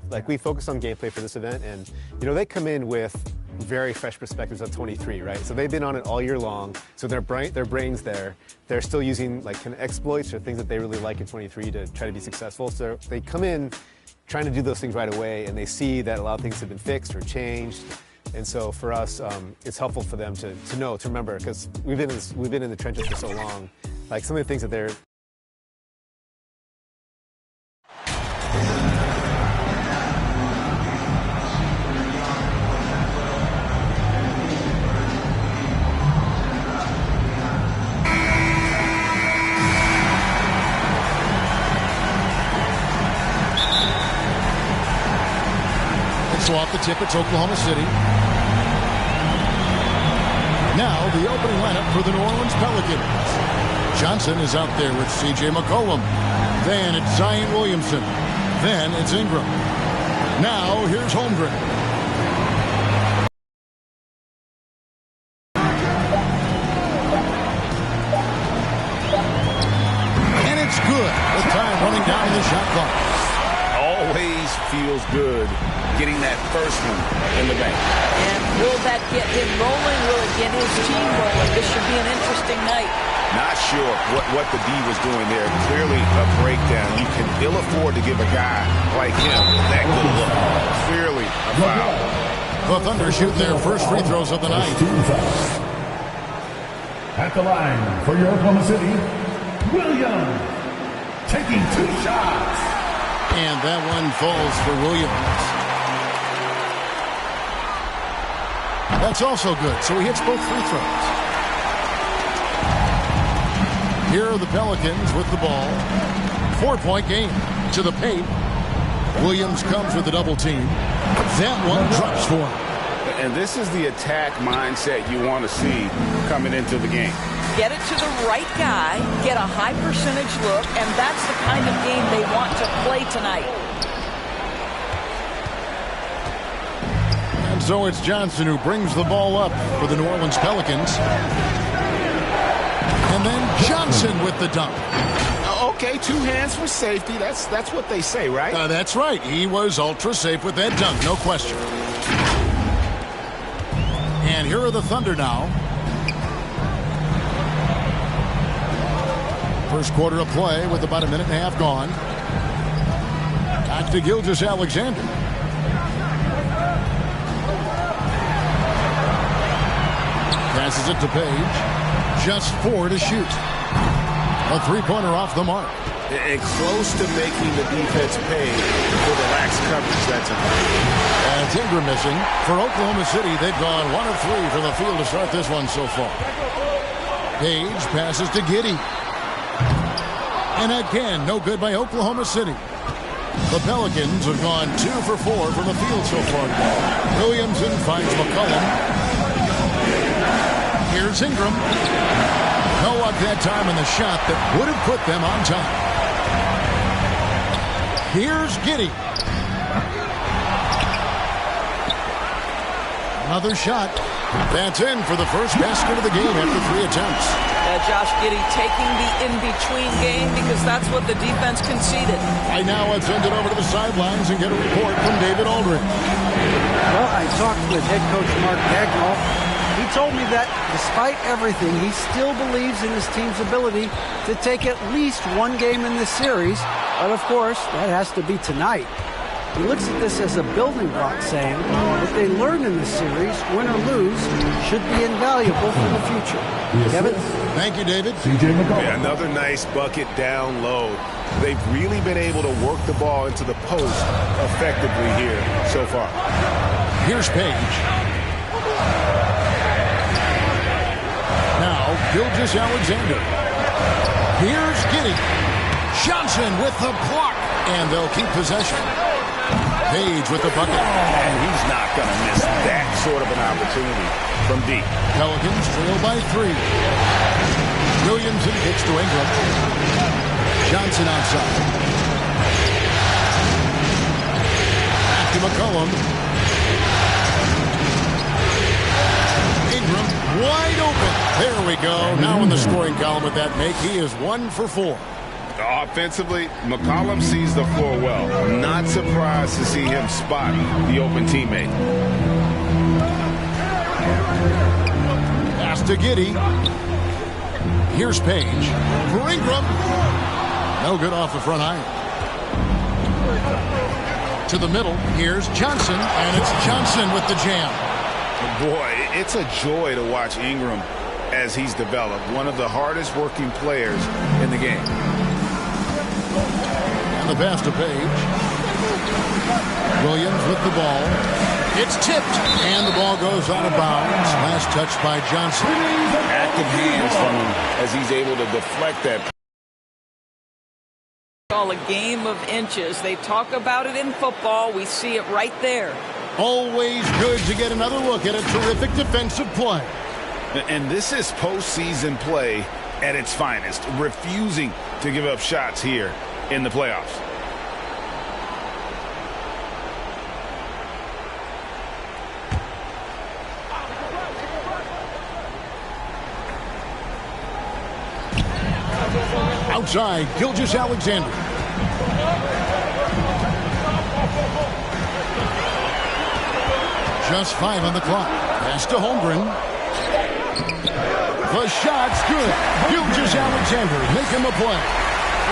Like, we focus on gameplay for this event, and they come in with very fresh perspectives of 23, right? So they've been on it all year long, so their brains there, they're still using like kind of exploits or things that they really like in 23 to try to be successful. So they come in trying to do those things right away, and they see that a lot of things have been fixed or changed. And so for us, it's helpful for them to know, to remember, because we've been in the trenches for so long. Like, some of the things that they're off the tip, it's Oklahoma City. Now the opening lineup for the New Orleans Pelicans. Johnson is out there with C.J. McCollum. Then it's Zion Williamson. Then it's Ingram. Now here's Holmgren. And it's good with time running down in the shot clock. Always feels good getting that first one in the bank. And will that get him rolling? Will it get his team rolling? This should be an interesting night. Not sure what the D was doing there. Clearly a breakdown. You can ill afford to give a guy like him that good look. Clearly a foul. The Thunder shoot their first free throws of the night. At the line for your Oklahoma City, Williams taking 2 shots. And that one falls for Williams. That's also good, so he hits both free throws. Here are the Pelicans with the ball. 4-point game to the paint. Williams comes with a double team. That one drops for him. And this is the attack mindset you want to see coming into the game. Get it to the right guy, get a high percentage look, and that's the kind of game they want to play tonight. And so it's Johnson who brings the ball up for the New Orleans Pelicans. And then Johnson with the dunk. Okay, 2 hands for safety. That's what they say, right? That's right. He was ultra safe with that dunk, no question. And here are the Thunder now. First quarter of play with about a minute and a half gone. Back to Gilgeous-Alexander. Passes it to Page. Just 4 to shoot. A 3-pointer off the mark. And close to making the defense pay for the lax coverage that's in. And Ingram missing. For Oklahoma City, they've gone 1 of 3 from the field to start this one so far. Page passes to Giddey. And again, no good by Oklahoma City. The Pelicans have gone 2 for 4 from the field so far. Williamson finds McCollum. Here's Ingram. No luck that time in the shot that would have put them on top. Here's Giddey. Another shot. That's in for the first basket of the game after 3 attempts. Josh Giddey taking the in-between game because that's what the defense conceded. Right now, let's send it over to the sidelines and get a report from David Aldridge. Well, I talked with head coach Mark Dagnall. He told me that despite everything, he still believes in his team's ability to take at least 1 game in this series. But of course, that has to be tonight. He looks at this as a building block, saying what they learned in this series, win or lose, should be invaluable for the future. Kevin? Thank you, David. Yeah, another nice bucket down low. They've really been able to work the ball into the post effectively here so far. Here's Page. Now, Gilgeous-Alexander. Here's Giddey. Johnson with the block. And they'll keep possession. Page with the bucket. And he's not going to miss that sort of an opportunity from deep. Pelicans trail by 3. Williamson kicks to Ingram. Johnson outside. Back to McCollum. Ingram wide open. There we go. Now in the scoring column with that make, he is 1 for 4. Offensively, McCollum sees the floor well. Not surprised to see him spot the open teammate. Pass to Giddey. Here's Page. For Ingram. No good off the front iron. To the middle. Here's Johnson. And it's Johnson with the jam. Boy, it's a joy to watch Ingram as he's developed. One of the hardest working players in the game. And the pass to Page. Williams with the ball. It's tipped. And the ball goes out of bounds. Last touch by Johnson. Active hands from him as he's able to deflect that. Call a game of inches. They talk about it in football. We see it right there. Always good to get another look at a terrific defensive play. And this is postseason play at its finest, refusing to give up shots here in the playoffs. Outside, Gilgeous-Alexander. Just 5 on the clock. Pass to Holmgren. The shot's good. Gilgeous-Alexander making the play.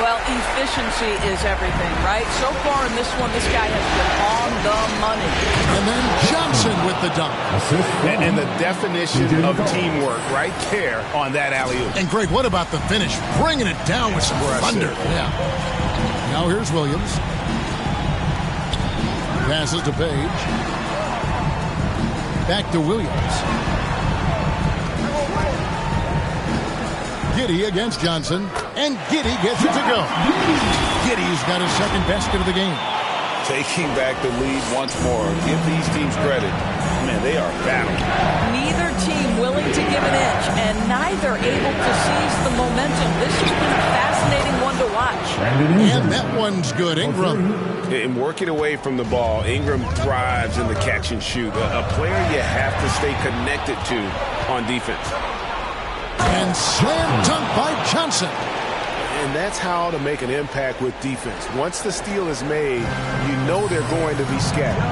Well, efficiency is everything, right? So far in this one, this guy has been on the money. And then Johnson with the dunk. And the definition of teamwork right there on that alley-oop. And Greg, what about the finish? Bringing it down with some thunder. Yeah. Now here's Williams. Passes to Page. Back to Williams. Giddey against Johnson. And Giddey gets it to go. Giddey's got his second basket of the game. Taking back the lead once more. Give these teams credit. Man, they are battling. Neither team willing to give an inch, and neither able to seize the momentum. This has been a fascinating one to watch. And that one's good. Ingram. In working away from the ball, Ingram thrives in the catch and shoot. A player you have to stay connected to on defense. And slam dunk by Johnson. And that's how to make an impact with defense. Once the steal is made, you know they're going to be scattered.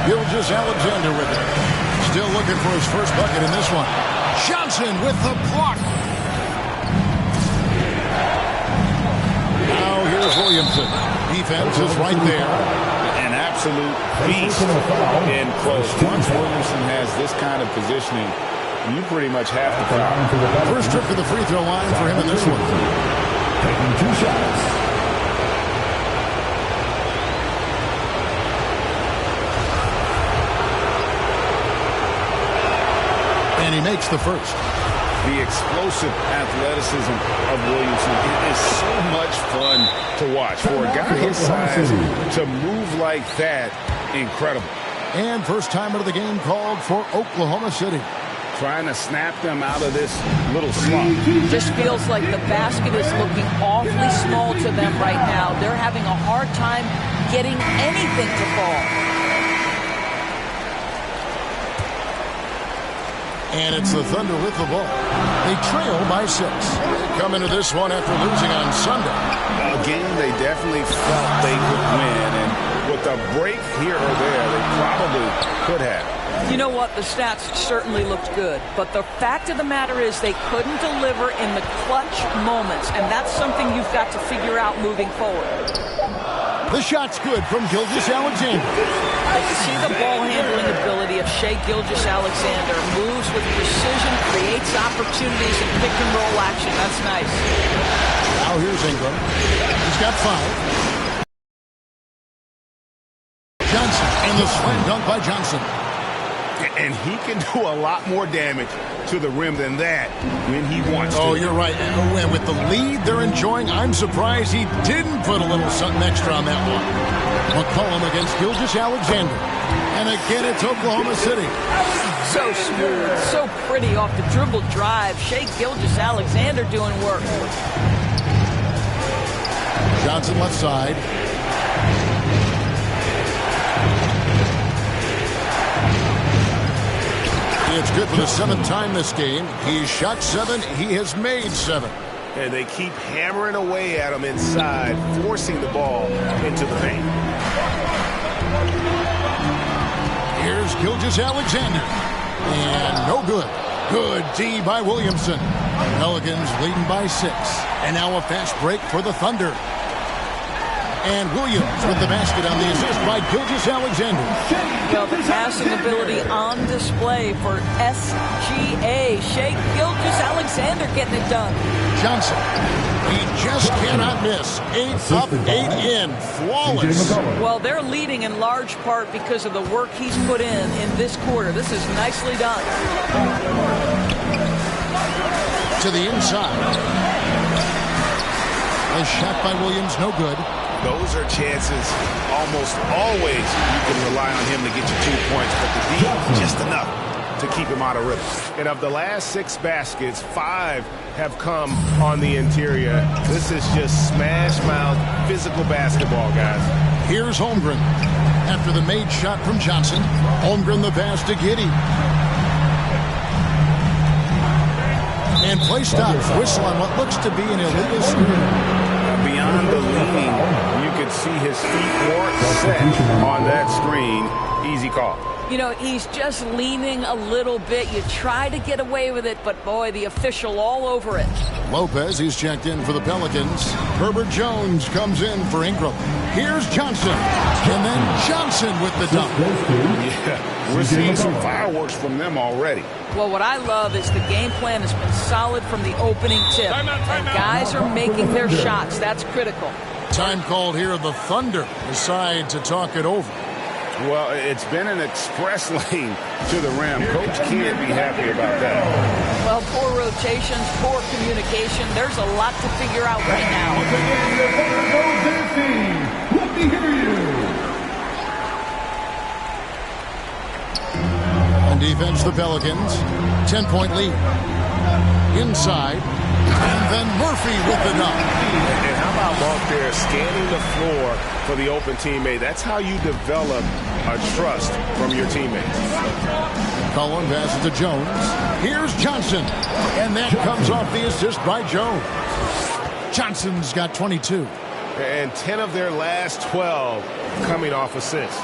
Gilgeous-Alexander with it. Still looking for his first bucket in this one. Johnson with the block. Now here's Williamson. Defense is right there. An absolute beast in close. Once Williamson has this kind of positioning, you pretty much have to foul. First trip to the free throw line for him in this one. Taking 2 shots. And he makes the first. The explosive athleticism of Williamson is so much fun to watch. For a guy his size to move like that, incredible. And first timer of the game called for Oklahoma City. Trying to snap them out of this little slump. Just feels like the basket is looking awfully small to them right now. They're having a hard time getting anything to fall. And it's the Thunder with the ball. They trail by 6. Come into this one after losing on Sunday. A game they definitely felt they could win. And with a break here or there, they probably could have. You know what? The stats certainly looked good. But the fact of the matter is they couldn't deliver in the clutch moments. And that's something you've got to figure out moving forward. The shot's good from Gilgeous-Alexander. They can see the ball handling ability of Shai Gilgeous-Alexander. Moves with precision, creates opportunities in pick and roll action. That's nice. Now here's Ingram. He's got 5. Johnson and the slam dunk by Johnson. And he can do a lot more damage to the rim than that when he wants to. Oh, you're right. And with the lead they're enjoying, I'm surprised he didn't put a little something extra on that one. McCollum against Gilgeous-Alexander. And again, it's Oklahoma City. So smooth, so pretty off the dribble drive. Shai Gilgeous-Alexander doing work. Johnson left side. It's good for the 7th time this game. He's shot 7. He has made 7. And they keep hammering away at him inside, forcing the ball into the paint. Here's Gilgeous-Alexander. And no good. Good D by Williamson. Pelicans leading by 6. And now a fast break for the Thunder. And Williams with the basket on the assist by Gilgeous-Alexander. Well, the passing ability on display for SGA. Shea Gilgeous-Alexander getting it done. Johnson. He just cannot miss. 8 up, 8 in. Flawless. Well, they're leading in large part because of the work he's put in this quarter. This is nicely done. To the inside. A shot by Williams, no good. Those are chances almost always you can rely on him to get you 2 points, but the D just enough to keep him out of rhythm. And of the last 6 baskets, 5 have come on the interior. This is just smash mouth physical basketball, guys. Here's Holmgren. After the made shot from Johnson, Holmgren the pass to Giddey. And play stops. Whistle on what looks to be an illegal screen. Beyond the leaning, you could see his feet weren't set on that screen. Easy call. You know, he's just leaning a little bit. You try to get away with it, but boy, the official all over it. Lopez, he's checked in for the Pelicans. Herbert Jones comes in for Ingram. Here's Johnson. And then Johnson with the dunk. Yeah, we're seeing some fireworks from them already. Well, what I love is the game plan has been solid from the opening tip. And guys are making their shots. That's critical. Time called here. The Thunder decide to talk it over. Well, it's been an express lane to the rim. Coach can't be happy about that. Well, poor rotations, poor communication. There's a lot to figure out right now. Let me hear you. On defense, the Pelicans. 10-point lead. Inside. And then Murphy with the dunk. And how about Mark there scanning the floor for the open teammate? That's how you develop a trust from your teammates. Cullen passes to Jones. Here's Johnson. And that comes off the assist by Jones. Johnson's got 22. And 10 of their last 12 coming off assists.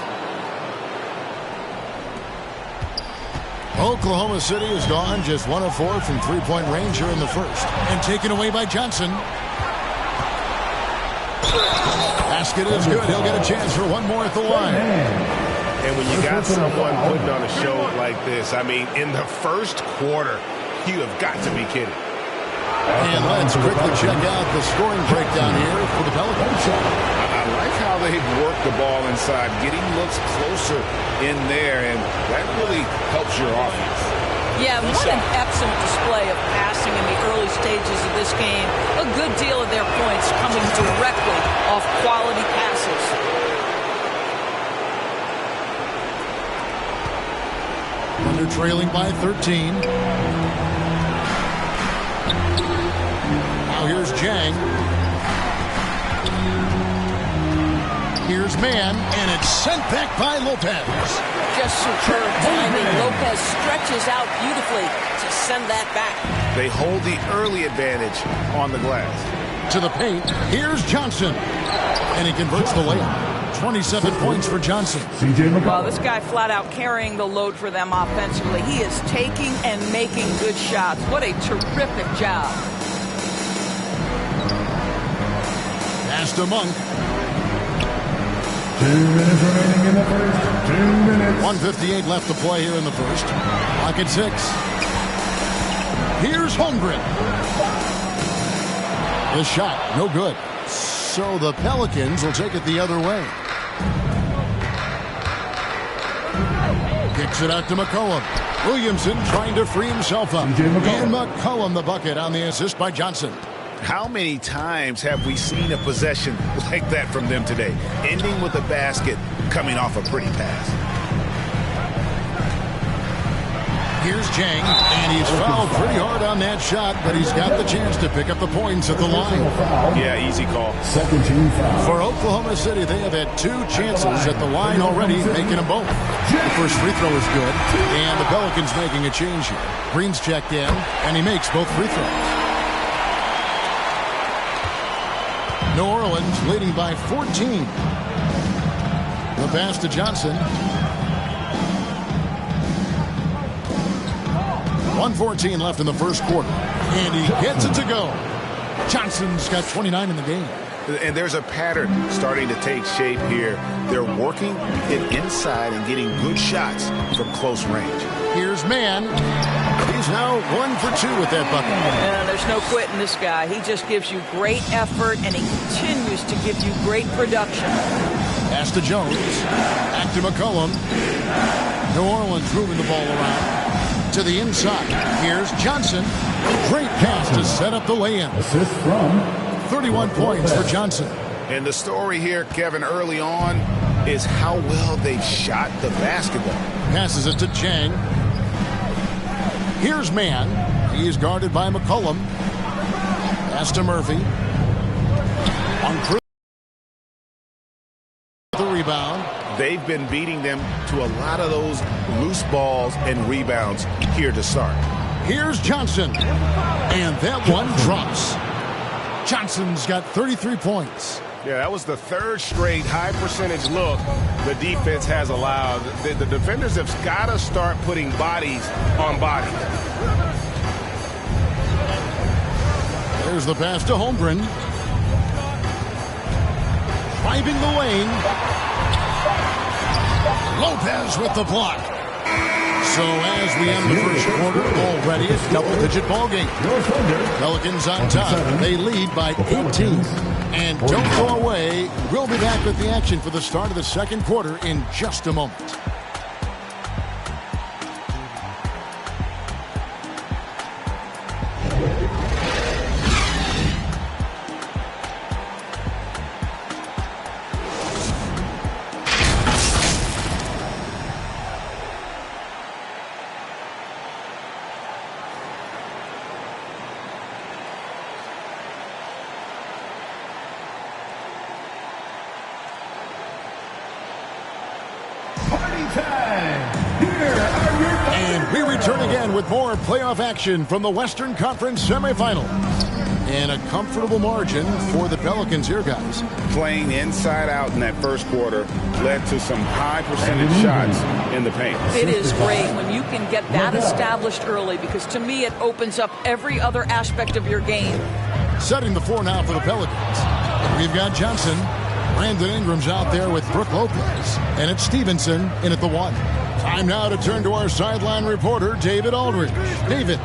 Oklahoma City has gone just 1 of 4 from three-point range here in the first. And taken away by Johnson. Basket is good. He'll get a chance for one more at the line. And when you got someone putting on a show like this, I mean, in the first quarter, you have got to be kidding. And let's quickly check out the scoring breakdown here for the Pelicans. I like how they've worked the ball inside, getting looks closer in there, and that really helps your offense. Yeah, what an excellent display of passing in the early stages of this game. A good deal of their points coming directly off quality passes. Thunder trailing by 13. Now here's Jang. Here's Mann, and it's sent back by Lopez. Just superb timing. Lopez stretches out beautifully to send that back. They hold the early advantage on the glass. To the paint, here's Johnson. And he converts the layup. 27 points for Johnson. Well, this guy flat out carrying the load for them offensively. He is taking and making good shots. What a terrific job. Pass to Monk. 2 minutes remaining in the first. 2 minutes. 1:58 left to play here in the first. Clock at 6. Here's Holmgren. The shot, no good. So the Pelicans will take it the other way. Kicks it out to McCollum. Williamson trying to free himself up. And McCollum the bucket on the assist by Johnson. How many times have we seen a possession like that from them today? Ending with a basket, coming off a pretty pass. Here's Jang, and he's fouled pretty hard on that shot, but he's got the chance to pick up the points at the line. Yeah, easy call. Second team foul. For Oklahoma City, they have had 2 chances at the line already, making them both. The first free throw is good, and the Pelicans making a change here. Green's checked in, and he makes both free throws. New Orleans leading by 14. The pass to Johnson. 1:14 left in the first quarter. And he gets it to go. Johnson's got 29 in the game. And there's a pattern starting to take shape here. They're working it inside and getting good shots from close range. Here's Mann. He's now 1 for 2 with that bucket. Yeah, there's no quitting this guy. He just gives you great effort, and he continues to give you great production. Pass to Jones. Back to McCollum. New Orleans moving the ball around. To the inside. Here's Johnson. Great pass to set up the lay-in. Assist from 31 points for Johnson. And the story here, Kevin, early on is how well they've shot the basketball. Passes it to Jang. Here's Mann. He is guarded by McCollum. Pass to Murphy. On the rebound. They've been beating them to a lot of those loose balls and rebounds here to start. Here's Johnson. And that one drops. Johnson's got 33 points. Yeah, that was the 3rd straight high percentage look the defense has allowed. The defenders have got to start putting bodies on bodies. There's the pass to Holmgren. Driving the lane. Lopez with the block. So as we end the first quarter, already a double-digit ball game. Pelicans on top. They lead by 18. And don't go away. We'll be back with the action for the start of the second quarter in just a moment. And we return again with more playoff action from the Western Conference semifinals. And a comfortable margin for the Pelicans here, guys. Playing inside out in that first quarter led to some high percentage shots in the paint. It is great when you can get that established early, because to me it opens up every other aspect of your game. Setting the floor now for the Pelicans. We've got Johnson. Brandon Ingram's out there with Brooke Lopez. And it's Stevenson in at the 1. Time now to turn to our sideline reporter, David Aldridge. David.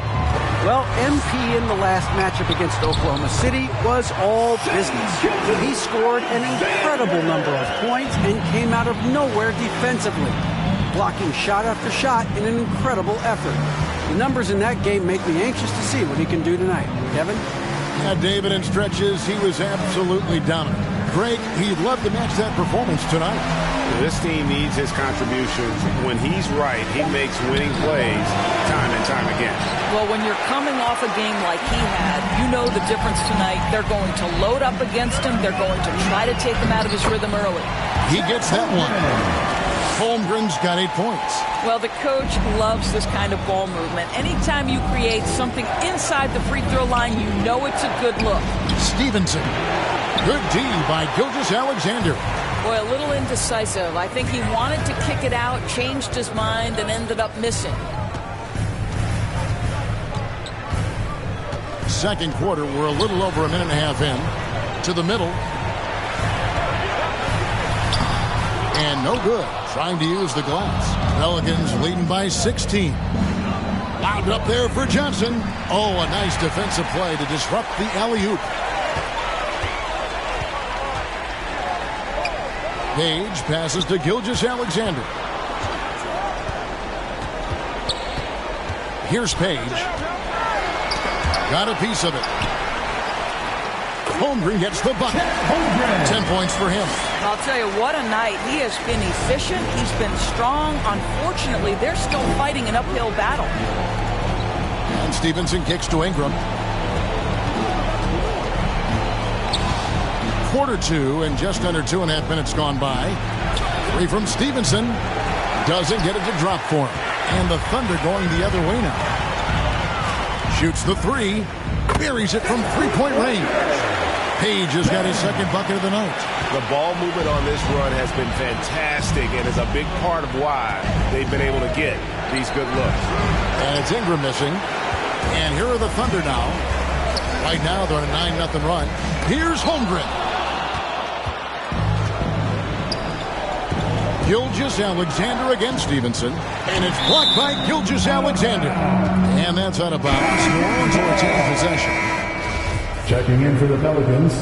Well, MP in the last matchup against Oklahoma City was all business. He scored an incredible number of points and came out of nowhere defensively, blocking shot after shot in an incredible effort. The numbers in that game make me anxious to see what he can do tonight. Kevin? Yeah, David, in stretches, he was absolutely dominant. Greg, he'd love to match that performance tonight. This team needs his contributions. When he's right, he makes winning plays time and time again. Well, when you're coming off a game like he had, you know the difference tonight. They're going to load up against him. They're going to try to take him out of his rhythm early. He gets that one. Holmgren's got 8 points. Well, the coach loves this kind of ball movement. Anytime you create something inside the free throw line, you know it's a good look. Stevenson. Good D by Gilgeous-Alexander. Boy, a little indecisive. I think he wanted to kick it out, changed his mind, and ended up missing. Second quarter, we're a little over a minute and a half in. To the middle. And no good. Trying to use the glass. Pelicans leading by 16. Loud up there for Johnson. Oh, a nice defensive play to disrupt the alley-oop. Page passes to Gilgeous-Alexander. Here's Page. Got a piece of it. Holmgren gets the bucket. 10 points for him. I'll tell you, what a night. He has been efficient. He's been strong. Unfortunately, they're still fighting an uphill battle. And Stevenson kicks to Ingram. Quarter two and just under 2.5 minutes gone by. Three from Stevenson. Doesn't get it to drop for him. And the Thunder going the other way now. Shoots the three. Buries it from three-point range. Page has got his second bucket of the night. The ball movement on this run has been fantastic and is a big part of why they've been able to get these good looks. And it's Ingram missing. And here are the Thunder now. Right now they're on a 9-0 run. Here's Holmgren. Gilgeous-Alexander against Stevenson. And it's blocked by Gilgeous-Alexander. And that's out of bounds. New Orleans will retain possession. Checking in for the Pelicans,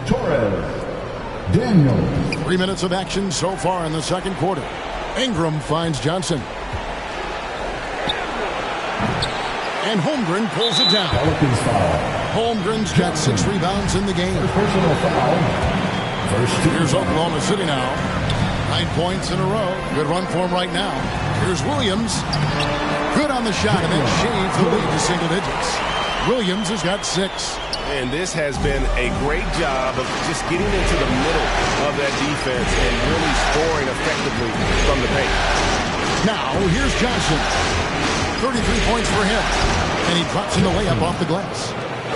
Torres. Daniels. 3 minutes of action so far in the second quarter. Ingram finds Johnson. And Holmgren pulls it down. Pelicans foul. Holmgren's got 6 rebounds in the game. Personal foul. First two. Here's Oklahoma City now. 9 points in a row. Good run for him right now. Here's Williams. Good on the shot and then shaves the lead to single digits. Williams has got 6. And this has been a great job of just getting into the middle of that defense and really scoring effectively from the paint. Now, here's Johnson. 33 points for him. And he drops in the layup off the glass.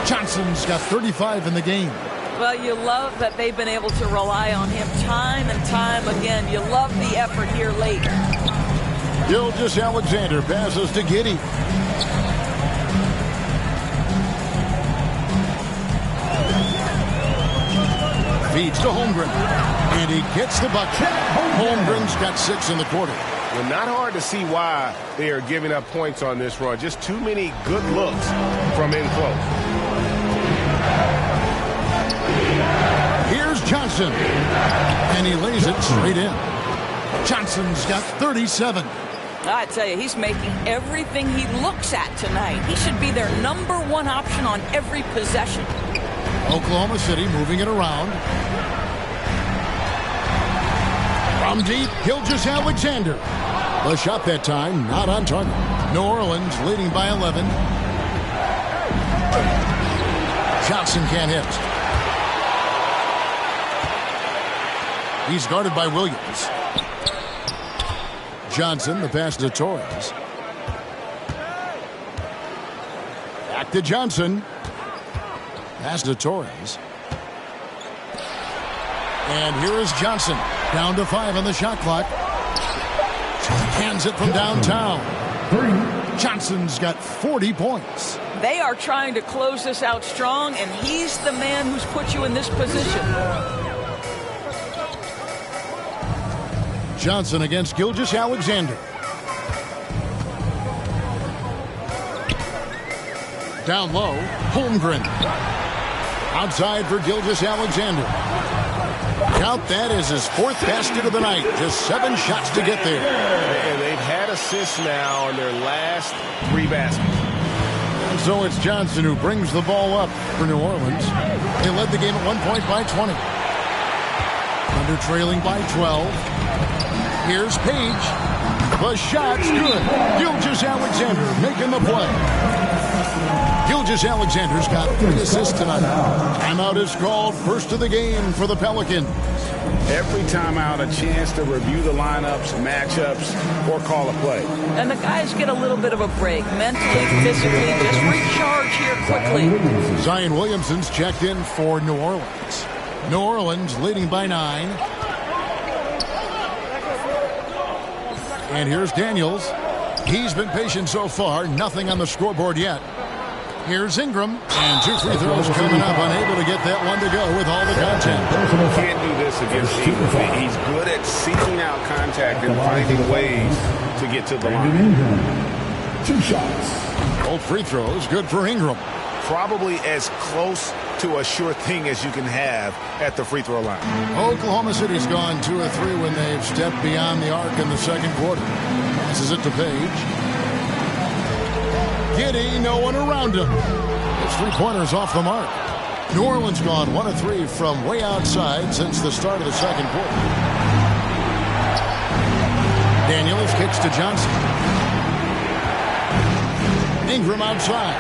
Johnson's got 35 in the game. Well, you love that they've been able to rely on him time and time again. You love the effort here late. Gilgeous-Alexander passes to Giddey. Feeds to Holmgren. And he gets the bucket. Holmgren's got 6 in the quarter. Well, not hard to see why they are giving up points on this run. Just too many good looks from in close. Here's Johnson. And he lays it straight in. Johnson's got 37. I tell you, he's making everything he looks at tonight. He should be their #1 option on every possession. Oklahoma City moving it around. From deep, Gilgeous-Alexander. The shot that time, not on target. New Orleans leading by 11. Johnson can't hit. He's guarded by Williams. Johnson, the pass to Torres. Back to Johnson. Pass to Torres. And here is Johnson. Down to 5 on the shot clock. Hands it from downtown. Johnson's got 40 points. They are trying to close this out strong, and he's the man who's put you in this position. Johnson against Gilgeous-Alexander. Down low, Holmgren. Outside for Gilgeous-Alexander. Count that as his 4th basket of the night. Just 7 shots to get there. And they've had assists now in their last 3 baskets. And so it's Johnson who brings the ball up for New Orleans. They led the game at 1 point by 20. Under trailing by 12. Here's Page. The shot's good. Gilgeous-Alexander making the play. Gilgeous-Alexander's got 3 assists tonight. Timeout is called, first of the game for the Pelicans. Every timeout, a chance to review the lineups, matchups, or call a play. And the guys get a little bit of a break, mentally, physically, just recharge here quickly. Zion Williamson's checked in for New Orleans. New Orleans leading by 9. And here's Daniels. He's been patient so far. Nothing on the scoreboard yet. Here's Ingram. And 2 free throws coming up. Unable to get that one to go with all the contact. Can't do this against Ingram. He's good at seeking out contact and finding ways to get to the line. 2 shots. Both free throws good for Ingram. Probably as close to a sure thing as you can have at the free throw line. Oklahoma City's gone 2 of 3 when they've stepped beyond the arc in the second quarter. Passes it to Page. Giddey, no one around him. His 3-pointers off the mark. New Orleans gone 1 of 3 from way outside since the start of the second quarter. Daniels kicks to Johnson. Ingram outside.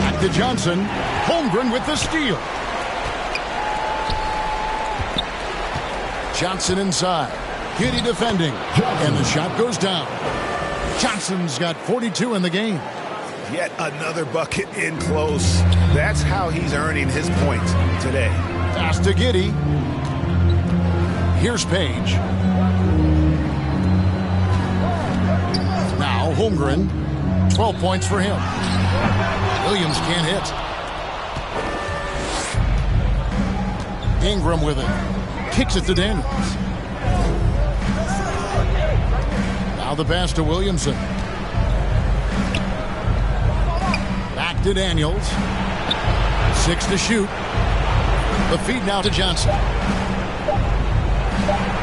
Back to Johnson. Holmgren with the steal. Johnson inside. Giddey defending. And the shot goes down. Johnson's got 42 in the game. Yet another bucket in close. That's how he's earning his points today. Pass to Giddey. Here's Page. Now Holmgren. 12 points for him. Williams can't hit. Ingram with it. Kicks it to Daniels. Now the pass to Williamson. Back to Daniels. 6 to shoot. The feed now to Johnson.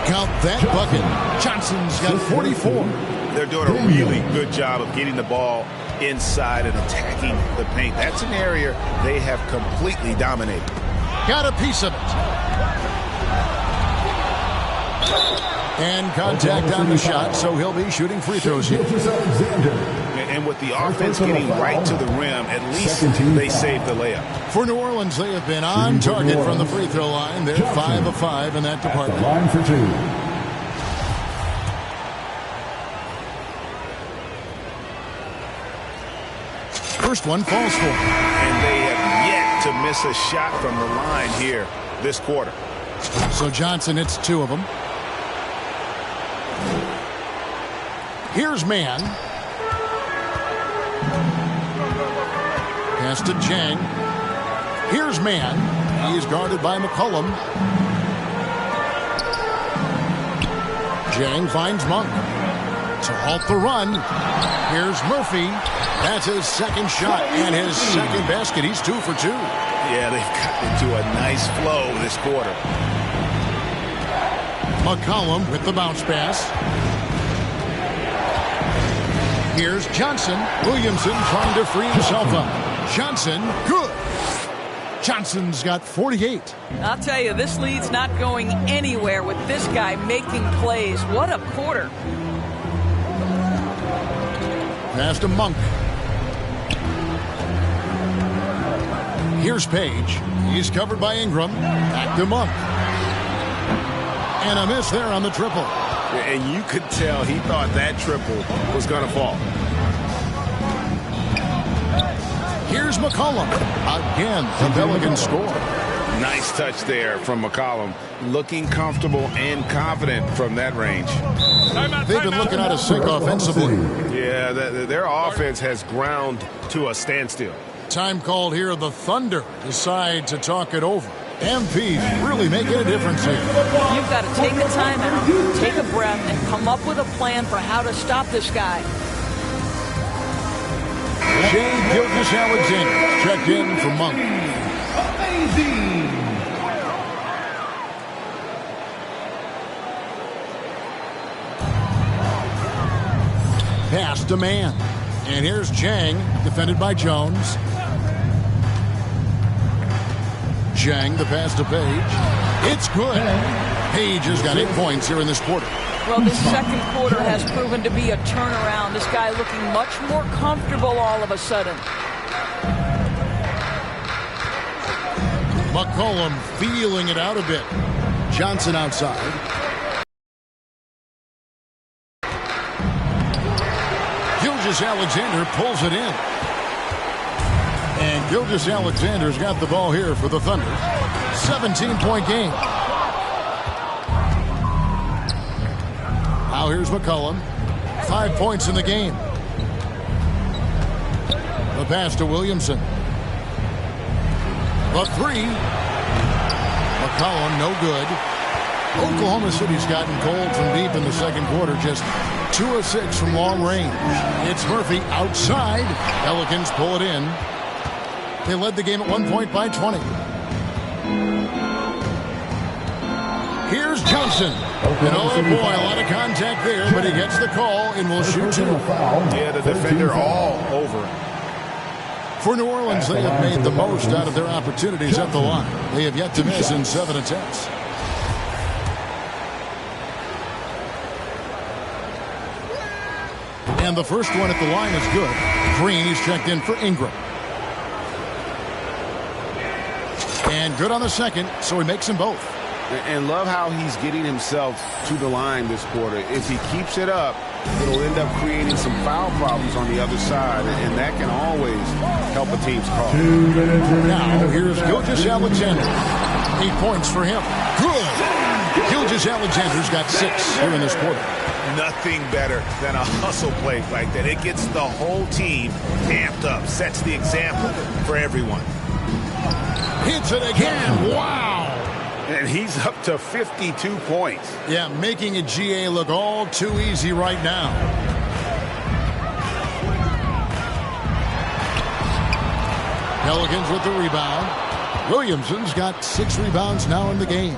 Count that bucket. Johnson's got 44. They're doing a really good job of getting the ball inside and attacking the paint. That's an area they have completely dominated. Got a piece of it. And contact on the shot, so he'll be shooting free throws here. And with the offense getting right to the rim, at least they saved the layup. For New Orleans, they have been on target from the free throw line. They're 5 of 5 in that department. Line for 2. First one falls for him. And they have yet to miss a shot from the line here this quarter. So Johnson hits 2 of them. Here's Mann. Pass to Jang. Here's Mann. He's guarded by McCollum. Jang finds Monk. To halt the run. Here's Murphy. That's his second shot and his second basket. He's 2 for 2. Yeah, they've got into a nice flow this quarter. McCollum with the bounce pass. Here's Johnson. Williamson trying to free himself up. Johnson, good. Johnson's got 48. I'll tell you, this lead's not going anywhere with this guy making plays. What a quarter. Pass to Monk. Here's Page. He's covered by Ingram. Back to Monk. And a miss there on the triple. And you could tell he thought that triple was going to fall. Here's McCollum. Again, the Pelicans score. Nice touch there from McCollum. Looking comfortable and confident from that range. They've been looking out of sync offensively. Yeah, their offense has ground to a standstill. Time called here. The Thunder decide to talk it over. MP really making a difference here. You've got to take a timeout, take a breath, and come up with a plan for how to stop this guy. Shea Gilgeous-Alexander checked in for Monk. Amazing. Pass to Mann. And here's Jang, defended by Jones. Jang, the pass to Page. It's good. Page has got 8 points here in this quarter. Well, this second quarter has proven to be a turnaround. This guy looking much more comfortable all of a sudden. McCollum feeling it out a bit. Johnson outside. Gilgeous-Alexander pulls it in. And Gilgeous-Alexander's got the ball here for the Thunder. 17-point game. Now here's McCollum. 5 points in the game. The pass to Williamson. The 3. McCollum, no good. Oklahoma City's gotten cold from deep in the second quarter. Just 2 of 6 from long range. It's Murphy outside. Pelicans pull it in. They led the game at 1 point by 20. Here's Johnson. And oh boy, a lot of contact there, but he gets the call and will shoot 2. Yeah, the defender all over him. For New Orleans, they have made the most out of their opportunities at the line. They have yet to miss in 7 attempts. And the first one at the line is good. Green is checked in for Ingram. And good on the second, so he makes them both. And love how he's getting himself to the line this quarter. If he keeps it up, it'll end up creating some foul problems on the other side, and that can always help a team's cause. Now, here's Gilgeous-Alexander. 8 points for him. Good! Gilgeous-Alexander's got 6 here in this quarter. Nothing better than a hustle play like that. It gets the whole team amped up, sets the example for everyone. Hits it again. Wow! And he's up to 52 points. Yeah, making a GA look all too easy right now. Pelicans with the rebound. Williamson's got 6 rebounds now in the game.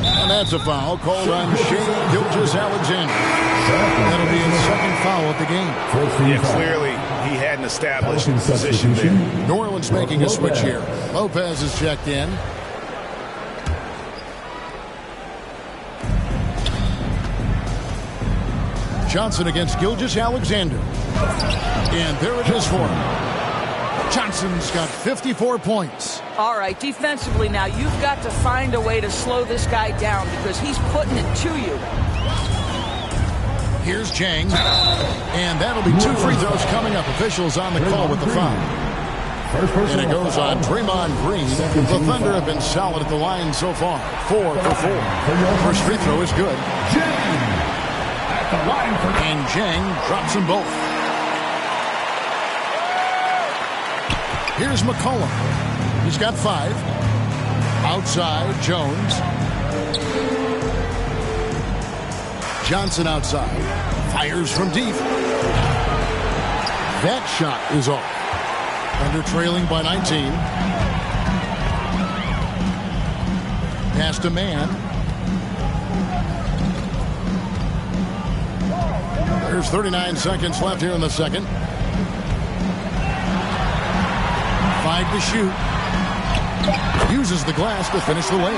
And that's a foul called on Shai Gilgeous-Alexander. That'll be his second foul at the game. Yeah, clearly he hadn't established position there. New Orleans making a switch here. Lopez is checked in. Johnson against Gilgeous-Alexander. And there it is for him. Johnson's got 54 points. All right, defensively now, you've got to find a way to slow this guy down because he's putting it to you. Here's Jang. And that'll be 2 free throws coming up. Officials on the call with the foul. And it goes on Draymond Green. The Thunder have been solid at the line so far. 4 for 4. First free throw is good. And Jang drops them both. Here's McCollum. He's got 5. Outside, Jones. Johnson outside. Fires from deep. That shot is off. Thunder trailing by 19. Pass to man. There's 39 seconds left here in the second. 5 to shoot. Uses the glass to finish the layup.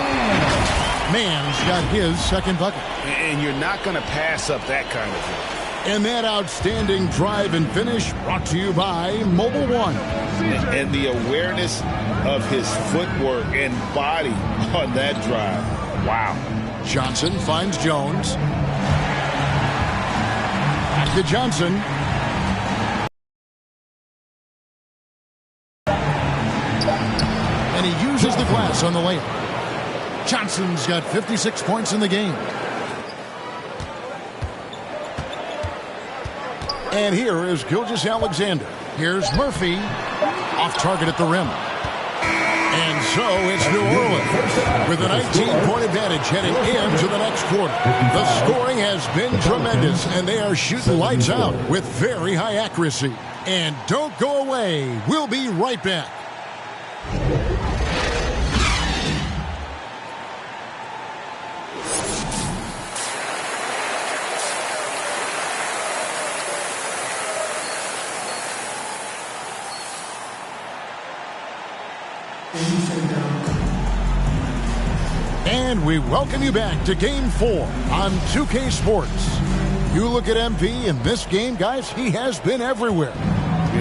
Man's got his second bucket. And you're not going to pass up that kind of thing. And that outstanding drive and finish brought to you by Mobile One. And the awareness of his footwork and body on that drive. Wow. Johnson finds Jones. Back to Johnson. And he uses the glass on the layup. Johnson's got 56 points in the game. And here is Gilgeous-Alexander. Here's Murphy. Off target at the rim. And so it's New Orleans with a 19-point advantage heading into the next quarter. The scoring has been tremendous, and they are shooting lights out with very high accuracy. And don't go away. We'll be right back. And we welcome you back to Game 4 on 2K Sports. You look at MP in this game, guys, he has been everywhere.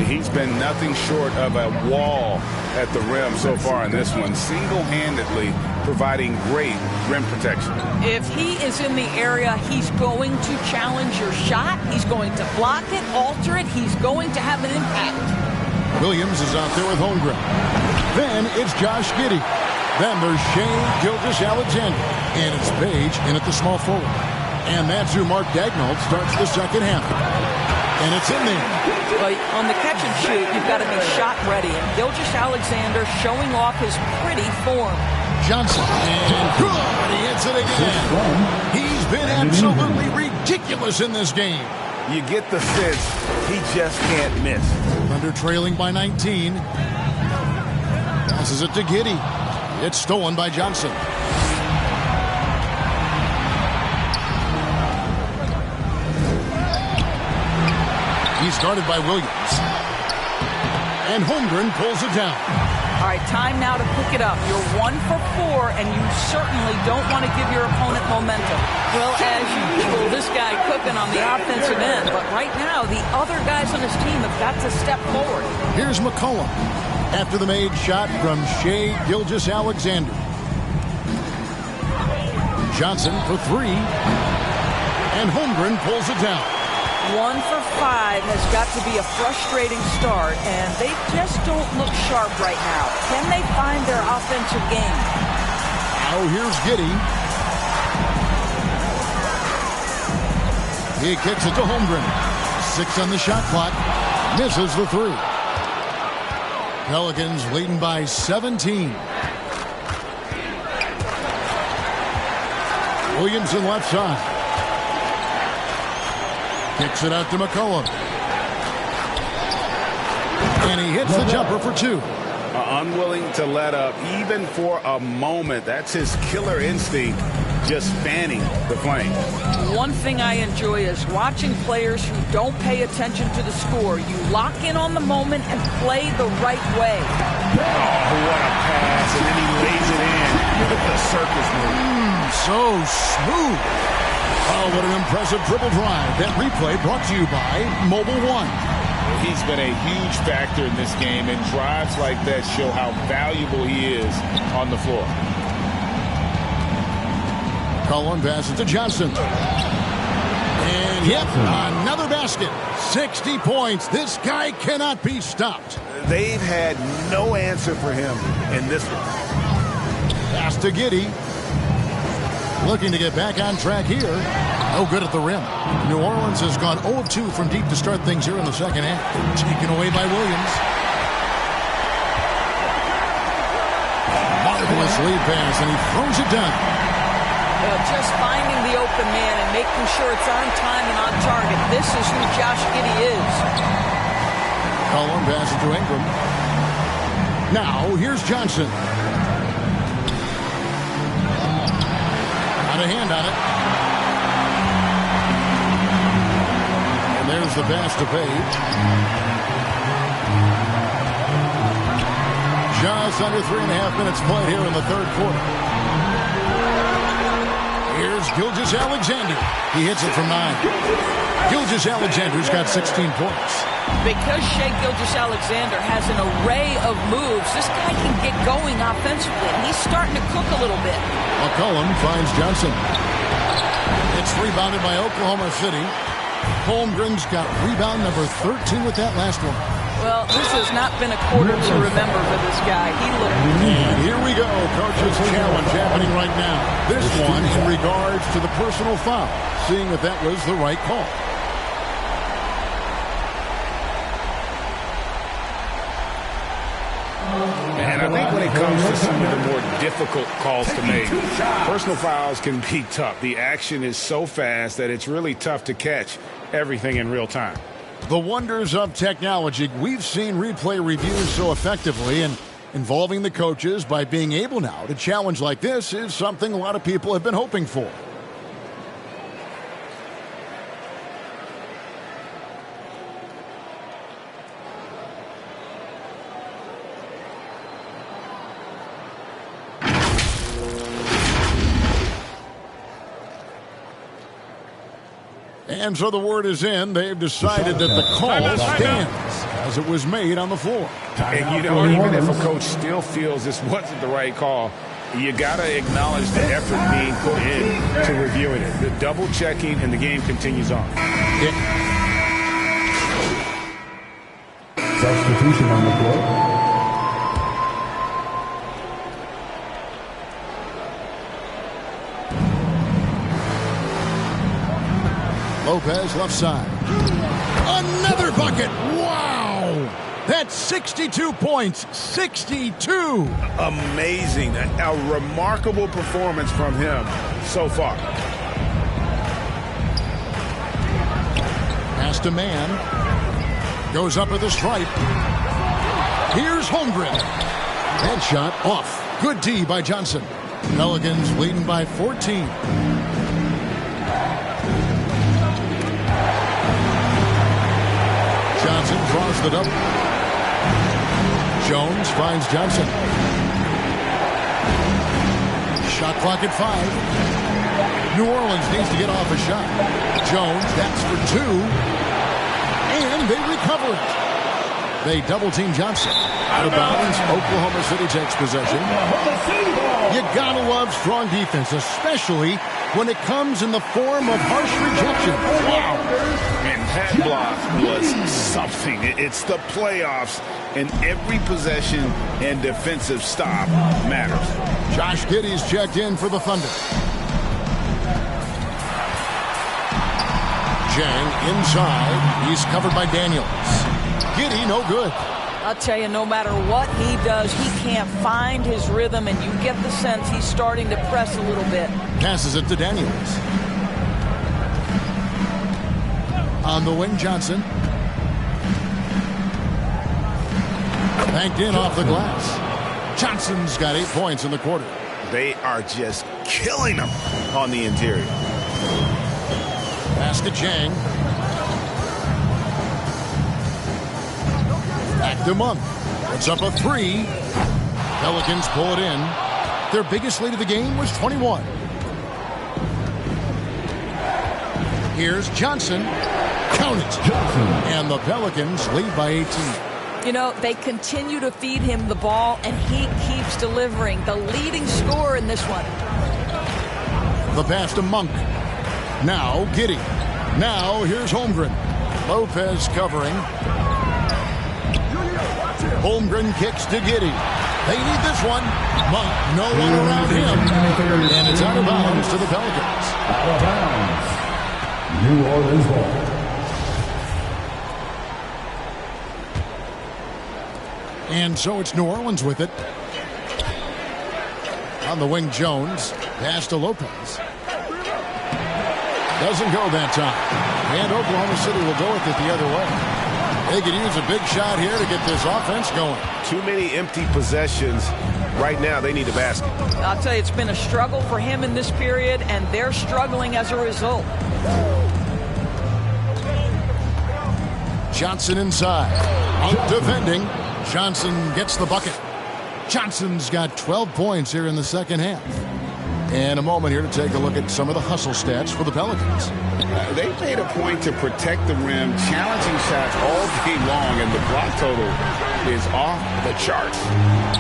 He's been nothing short of a wall at the rim so far in this one, single-handedly providing great rim protection. If he is in the area, he's going to challenge your shot. He's going to block it, alter it. He's going to have an impact. Williams is out there with Holmgren. Then it's Josh Giddey. Then there's Shai Gilgeous-Alexander. And it's Page in at the small forward. And that's who Mark Daigneault starts the second half. And it's in there. But on the catch and shoot, you've got to be shot ready. And Gilgeous-Alexander showing off his pretty form. Johnson. And good. He hits it again. He's been absolutely ridiculous in this game. You get the sense he just can't miss. Thunder trailing by 19. Passes it to Giddey. It's stolen by Johnson. He's guarded by Williams. And Holmgren pulls it down. All right, time now to pick it up. You're 1 for 4, and you certainly don't want to give your opponent momentum. Well, as usual, this guy cooking on the offensive end, but right now, the other guys on his team have got to step forward. Here's McCollum after the made shot from Shai Gilgeous-Alexander. Johnson for 3, and Holmgren pulls it down. 1 for 5 has got to be a frustrating start, and they just don't look sharp right now. Can they find their offensive game? Now here's Giddey. He kicks it to Holmgren. 6 on the shot clock. Misses the 3. Pelicans leading by 17. Williamson left side. Kicks it out to McCollum. And he hits the jumper for 2. Unwilling to let up even for a moment. That's his killer instinct, just fanning the flame. One thing I enjoy is watching players who don't pay attention to the score. You lock in on the moment and play the right way. Oh, what a pass, and then he lays it in with the circus move. So smooth. Oh, what an impressive dribble drive. That replay brought to you by Mobile One. He's been a huge factor in this game, and drives like that show how valuable he is on the floor. Cullen passes to Johnson. And yep, another basket. 60 points. This guy cannot be stopped. They've had no answer for him in this one. Pass to Giddey. Looking to get back on track here. No good at the rim. New Orleans has gone 0 of 2 from deep to start things here in the second half. Taken away by Williams. Marvelous lead pass, and he throws it down. Just finding the open man and making sure it's on time and on target. This is who Josh Giddey is. Cullen passes to Ingram. Now, here's Johnson. Got a hand on it. And there's the pass to Page. Just under 3.5 minutes played here in the third quarter. Here's Gilgeous-Alexander. He hits it from 9. Gilgeous-Alexander's got 16 points. Because Shai Gilgeous-Alexander has an array of moves, this guy can get going offensively. He's starting to cook a little bit. McCollum finds Johnson. It's rebounded by Oklahoma City. Holmgren's got rebound number 13 with that last one. Well, this has not been a quarter to remember for this guy. He looked... And here we go. Coach's challenge happening right now. This one in regards to the personal foul. Seeing if that was the right call. And I think when it comes to some of the more difficult calls to make, personal fouls can be tough. The action is so fast that it's really tough to catch everything in real time. The wonders of technology. We've seen replay reviews so effectively, and involving the coaches by being able now to challenge like this is something a lot of people have been hoping for. And so the word is in. They've decided that the call stands as it was made on the floor. And, you know, even if a coach still feels this wasn't the right call, you got to acknowledge the effort being put in to reviewing it. The double checking, and the game continues on. Substitution on the floor. Lopez left side. Another bucket. Wow. That's 62 points. 62. Amazing. A remarkable performance from him so far. Pass to Man. Goes up at the stripe. Here's Holmgren. Headshot off. Good D by Johnson. Pelicans leading by 14. Johnson draws the double. Jones finds Johnson. Shot clock at 5. New Orleans needs to get off a shot. Jones, that's for 2. And they recover it. They double-team Johnson. Out of bounds, Oklahoma City takes possession. You gotta love strong defense, especially when it comes in the form of harsh rejection. Wow. And that block was something. It's the playoffs, and every possession and defensive stop matters. Josh Giddey's checked in for the Thunder. Jang inside. He's covered by Daniels. Giddey, no good. I'll tell you, no matter what he does, he can't find his rhythm, and you get the sense he's starting to press a little bit. Passes it to Daniels. On the wing, Johnson. Banked in off the glass. Johnson's got 8 points in the quarter. They are just killing them on the interior. Pass to Jang. Back to Monk. Puts up a 3. Pelicans pull it in. Their biggest lead of the game was 21. Here's Johnson. Count it. Johnson. And the Pelicans lead by 18. You know, they continue to feed him the ball, and he keeps delivering. The leading scorer in this one. The pass to Monk. Now Giddey. Now here's Holmgren. Lopez covering. Holmgren kicks to Giddey. They need this one. Monk, no one around him. And it's out of bounds to the Pelicans. Out of bounds. New Orleans ball. And so it's New Orleans with it. On the wing, Jones. Pass to Lopez. Doesn't go that time. And Oklahoma City will go with it the other way. They could use a big shot here to get this offense going. Too many empty possessions. Right now, they need a basket. I'll tell you, it's been a struggle for him in this period, and they're struggling as a result. Johnson inside. Out defending. Johnson gets the bucket. Johnson's got 12 points here in the second half. And a moment here to take a look at some of the hustle stats for the Pelicans. They made a point to protect the rim, challenging shots all game long, and the block total is off the charts.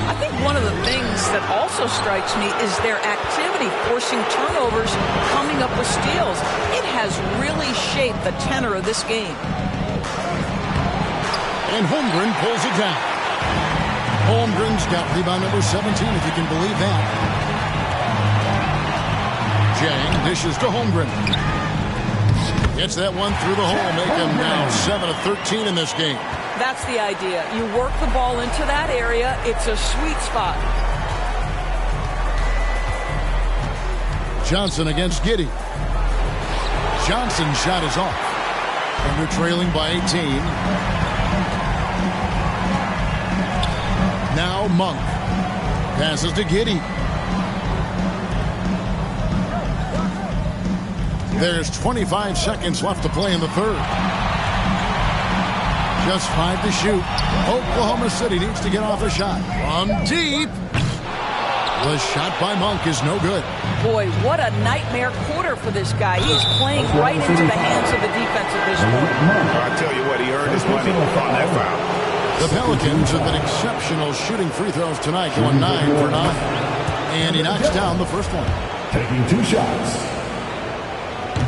I think one of the things that also strikes me is their activity forcing turnovers, coming up with steals. It has really shaped the tenor of this game. And Holmgren pulls it down. Holmgren's got rebound number 17, if you can believe that. Jang dishes to Holmgren. Gets that one through the hole, make him now 7 of 13 in this game. That's the idea. You work the ball into that area. It's a sweet spot. Johnson against Giddey. Johnson's shot is off. And they're trailing by 18. Now Monk. Passes to Giddey. There's 25 seconds left to play in the third. Just 5 to shoot. Oklahoma City needs to get off a shot. From deep. The shot by Monk is no good. Boy, what a nightmare quarter for this guy. He's playing right into the hands of the defense at this point. I tell you what, he earned his money on that foul. The Pelicans have been exceptional shooting free throws tonight, going 9 for 9. And he knocks down the first one. Taking 2 shots.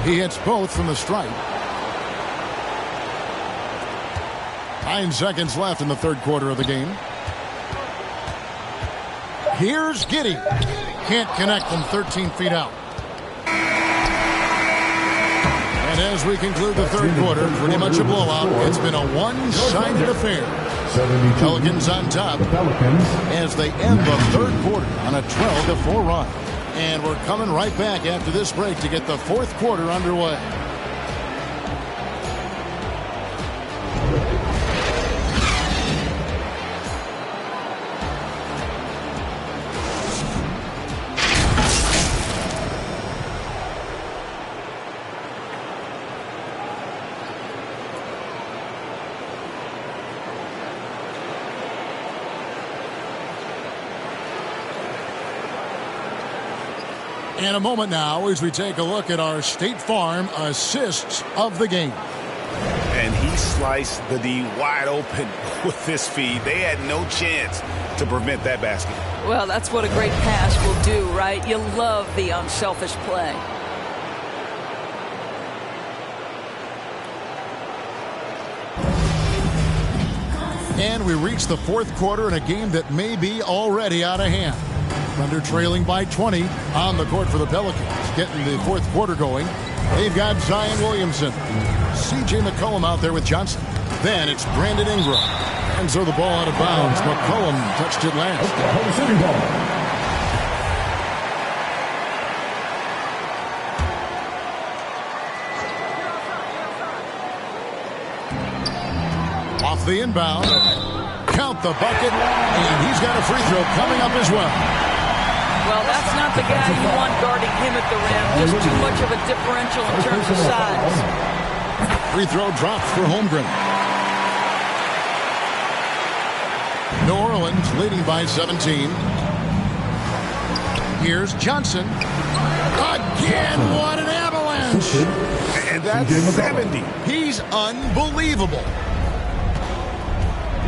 He hits both from the stripe. 9 seconds left in the third quarter of the game. Here's Giddey. Can't connect from 13 feet out. And as we conclude the third quarter, pretty much a blowout. It's been a one-sided affair. Pelicans on top as they end the third quarter on a 12-4 run. And we're coming right back after this break to get the fourth quarter underway. And a moment now as we take a look at our State Farm assists of the game. And he sliced the D wide open with this feed. They had no chance to prevent that basket. Well, that's what a great pass will do, right? You love the unselfish play. And we reach the fourth quarter in a game that may be already out of hand. Thunder trailing by 20 on the court for the Pelicans. Getting the fourth quarter going. They've got Zion Williamson. C.J. McCollum out there with Johnson. Then it's Brandon Ingram. And so the ball out of bounds. McCollum touched it last. Oklahoma City ball. Off the inbound. Count the bucket. And he's got a free throw coming up as well. Well, that's not the guy you want guarding him at the rim. Just too much of a differential in terms of size. Free throw dropped for Holmgren. New Orleans leading by 17. Here's Johnson. Again, what an avalanche. And that's 70. He's unbelievable.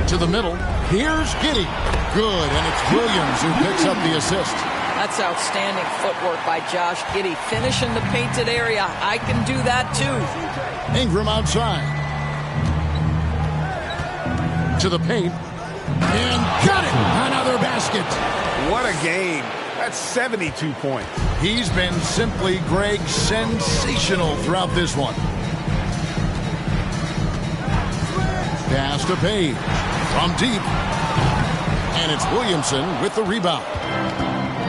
To the middle. Here's Giddey. Good, and it's Williams who picks up the assist. That's outstanding footwork by Josh Giddey. Finishing the painted area. I can do that too. Ingram outside. To the paint. And got it! Another basket. What a game. That's 72 points. He's been simply, Greg, sensational throughout this one. Pass to Page. From deep. And it's Williamson with the rebound.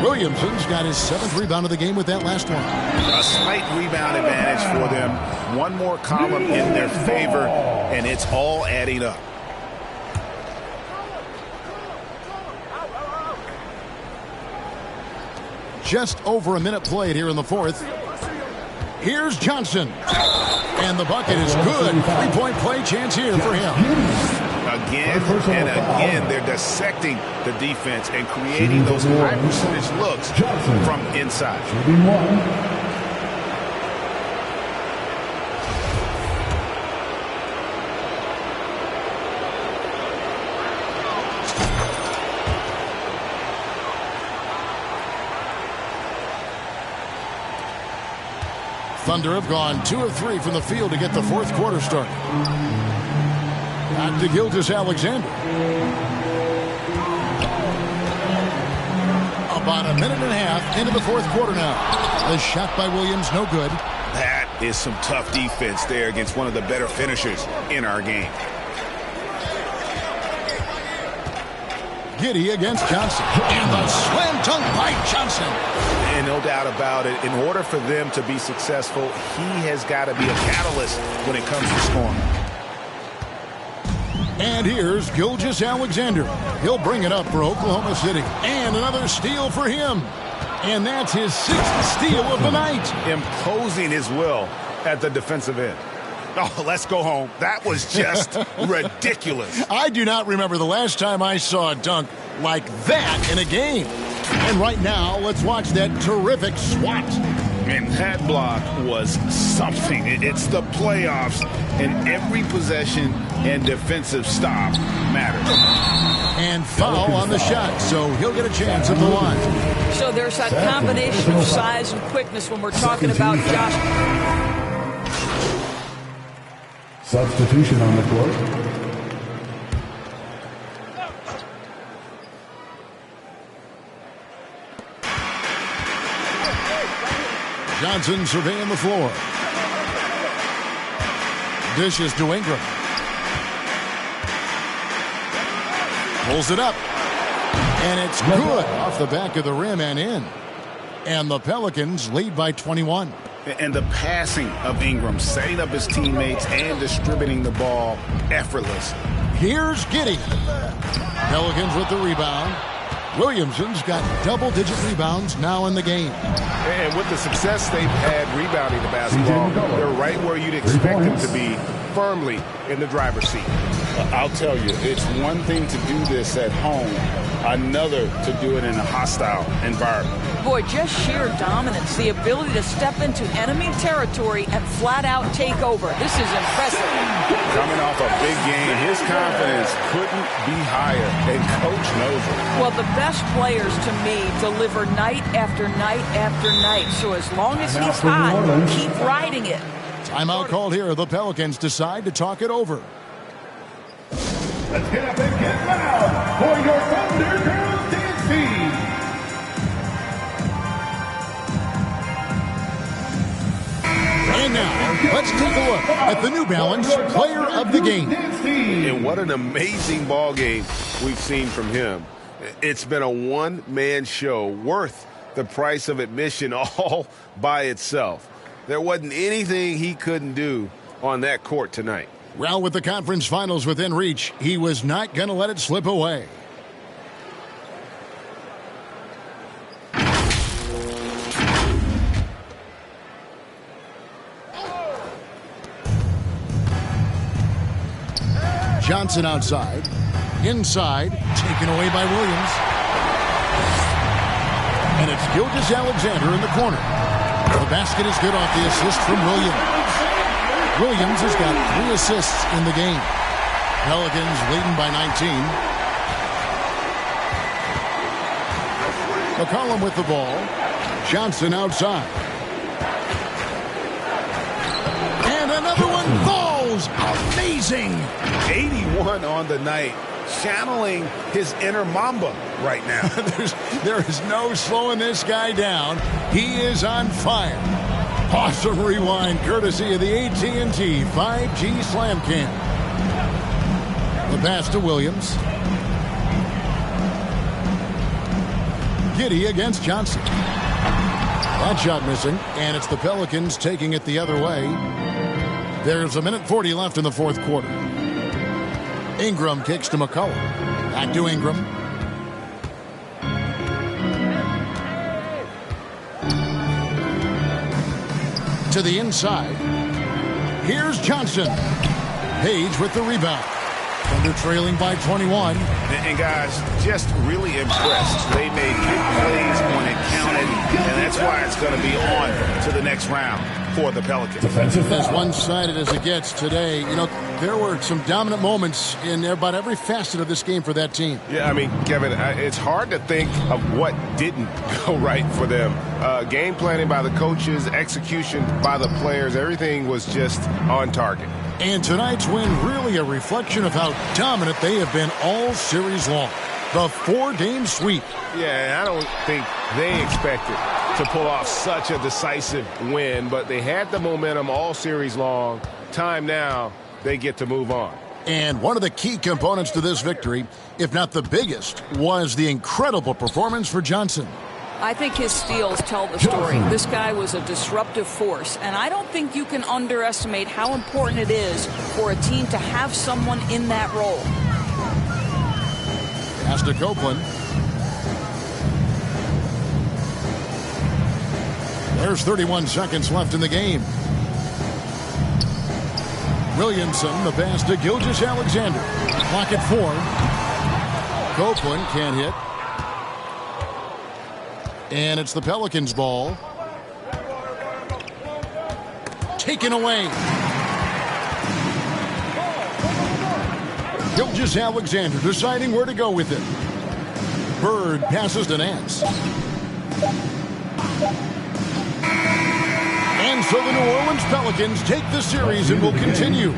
Williamson's got his 7th rebound of the game with that last one. A slight rebound advantage for them. One more column in their favor, and it's all adding up. Just over a minute played here in the fourth. Here's Johnson. And the bucket is good. 3-point play chance here for him. Again and again, they're dissecting the defense and creating those high percentage looks from inside. Thunder have gone 2 of 3 from the field to get the fourth quarter started. Back to Gilgeous-Alexander. About a minute and a half into the fourth quarter now. The shot by Williams, no good. That is some tough defense there against one of the better finishers in our game. Giddey against Johnson. And the slam dunk by Johnson. And no doubt about it, in order for them to be successful, he has got to be a catalyst when it comes to scoring. And here's Gilgeous-Alexander. He'll bring it up for Oklahoma City. And another steal for him. And that's his 6th steal of the night. Imposing his will at the defensive end. Oh, let's go home. That was just ridiculous. I do not remember the last time I saw a dunk like that in a game. And right now, let's watch that terrific swat. And that block was something. It's the playoffs, and every possession and defensive stop matters. And foul on the shot, so he'll get a chance at the line. So there's that combination of size and quickness when we're talking about Josh. Substitution on the court. Johnson surveying the floor. Dishes to Ingram. Pulls it up. And it's good off the back of the rim and in. And the Pelicans lead by 21. And the passing of Ingram, setting up his teammates and distributing the ball effortless. Here's Giddey. Pelicans with the rebound. Williamson's got double-digit rebounds now in the game. And with the success they've had rebounding the basketball, they're right where you'd expect them to be, firmly in the driver's seat. I'll tell you, it's one thing to do this at home, another to do it in a hostile environment. Boy, just sheer dominance, the ability to step into enemy territory and flat out take over. This is impressive. Coming off a big game, his confidence couldn't be higher, and Coach knows it. Well, the best players, to me, deliver night after night after night. So as long as he's hot, keep riding it. Timeout called here. The Pelicans decide to talk it over. Let's get up and get loud for your Thunder Girls dancing. And now, let's take a look at the New Balance Player of the Game. And what an amazing ball game we've seen from him. It's been a one-man show worth the price of admission all by itself. There wasn't anything he couldn't do on that court tonight. Well, with the conference finals within reach, he was not going to let it slip away. Johnson outside. Inside, taken away by Williams. And it's Gilgeous-Alexander in the corner. The basket is good off the assist from Williams. Williams has got 3 assists in the game. Pelicans leading by 19. McCollum with the ball. Johnson outside. And another one falls. Amazing. 81 on the night. Channeling his inner Mamba right now. There is no slowing this guy down. He is on fire. Awesome rewind courtesy of the AT&T 5G Slam Cam. The pass to Williams. Giddey against Johnson. That shot missing, and it's the Pelicans taking it the other way. There's 1:40 left in the fourth quarter. Ingram kicks to McCollum. Back to Ingram. To the inside. Here's Johnson. Page with the rebound. Thunder trailing by 21. And guys, just really impressed. They made big plays when it counted, and that's why it's going to be on to the next round for the Pelicans. As one-sided as it gets today, you know, there were some dominant moments in about every facet of this game for that team. Yeah, I mean, Kevin, it's hard to think of what didn't go right for them. Game planning by the coaches, execution by the players, everything was just on target. And tonight's win really a reflection of how dominant they have been all series long. The 4-game sweep. Yeah, I don't think they expected to pull off such a decisive win, but they had the momentum all series long. Time now, they get to move on. And one of the key components to this victory, if not the biggest, was the incredible performance for Johnson. I think his steals tell the story. This guy was a disruptive force, and I don't think you can underestimate how important it is for a team to have someone in that role. Pass to Copeland. There's 31 seconds left in the game. Williamson, the pass to Gilgeous-Alexander. Clock at 4. Copeland can't hit. And it's the Pelicans' ball. Taken away. Gilgeous-Alexander deciding where to go with it. Bird passes to Nance. And so the New Orleans Pelicans take the series and will continue.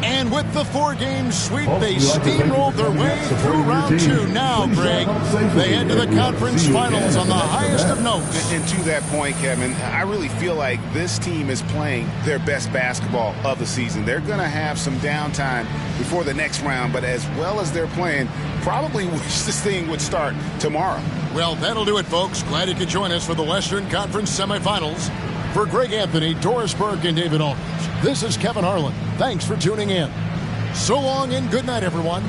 And with the 4-game sweep, they steamrolled their way through round 2. Now, Greg, they head to the conference finals on the highest of notes. And to that point, Kevin, I really feel like this team is playing their best basketball of the season. They're going to have some downtime before the next round, but as well as they're playing, probably wish this thing would start tomorrow. Well, that'll do it, folks. Glad you could join us for the Western Conference semifinals. For Greg Anthony, Doris Burke, and David Aldridge, this is Kevin Harlan. Thanks for tuning in. So long and good night, everyone.